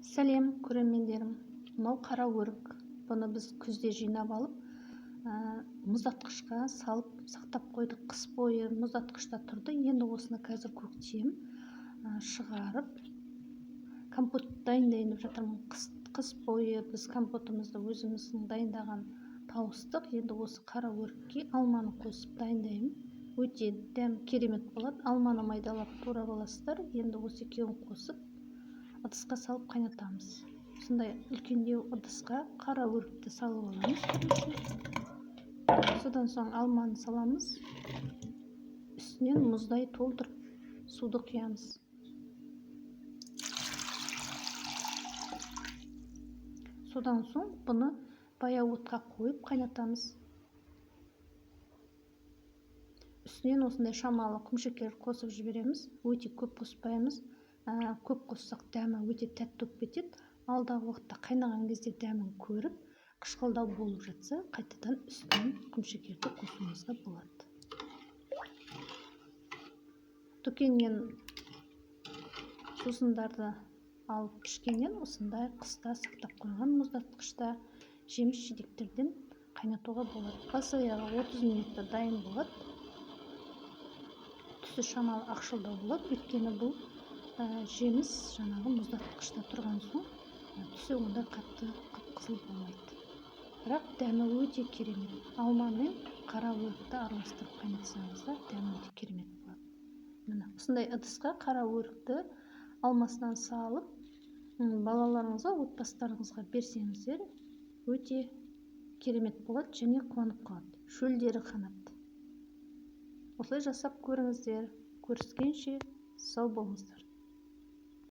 Сәлем көрермендерім. Мынау қара өрік. Бұны біз күзде жинап алып, мұздатқышқа салып сақтап қойдық. Қыс бойы мұздатқышта тұрды. Енді осыны қазір көктем шығарып компот дайындайын деп жатырмын. Қыс бойы біз компотымызды өзіміздің дайындаған тауыстық. Енді осы қара өрікке алманы қосып дайындаймын. Өте дәм керемет болады. Алманы майдалап турап аласыздар. Енді осы екеуін қосып ыдысқа салып қайнатамыз. Сондай үлкендеу ыдысқа қара өрікті салып аламыз. Содан соң алманы саламыз. Үстінен мұздай толтырып суды құямыз. Содан соң бұны баяу отқа қойып қайнатамыз. Үстінен осындай шамалы құмшекер қосып жібереміз. Өте көп қоспаймыз. Көп қоссақ дәмі өте тәтті болып кетеді. Алдағы уақытта қайнаған кезде дәмін көріп, қышқылдау болып жатса, қайтадан үстінен құмшекерді қосуымызға болады. Дүкеннен сусындарды алып ішкеннен осындай қыста сақтап қойған мұздатқышта жеміс жидектерден қайнатуға болады. Бас-аяғы 30 минутта дайын болады. Түсі шамалы ақшылдау болады, өйткені бұл жеміс жаңағы мұздатқышта тұрған соң түсі онда қатты қып-қызыл болмайды. Бірақ дәмі өте керемет. Алма мен қара өрікті араластырып қайнатсаңыздар, дәмі өте керемет болады. Міне осындай ыдысқа қара өрікті алмасынан салып, балаларыңызға, отбасыларыңызға берсеңіздер, өте керемет болады және қуанып қалады. Шөлдері қанады. Осылай жасап көріңіздер. Көріскенше сау болыңыздар.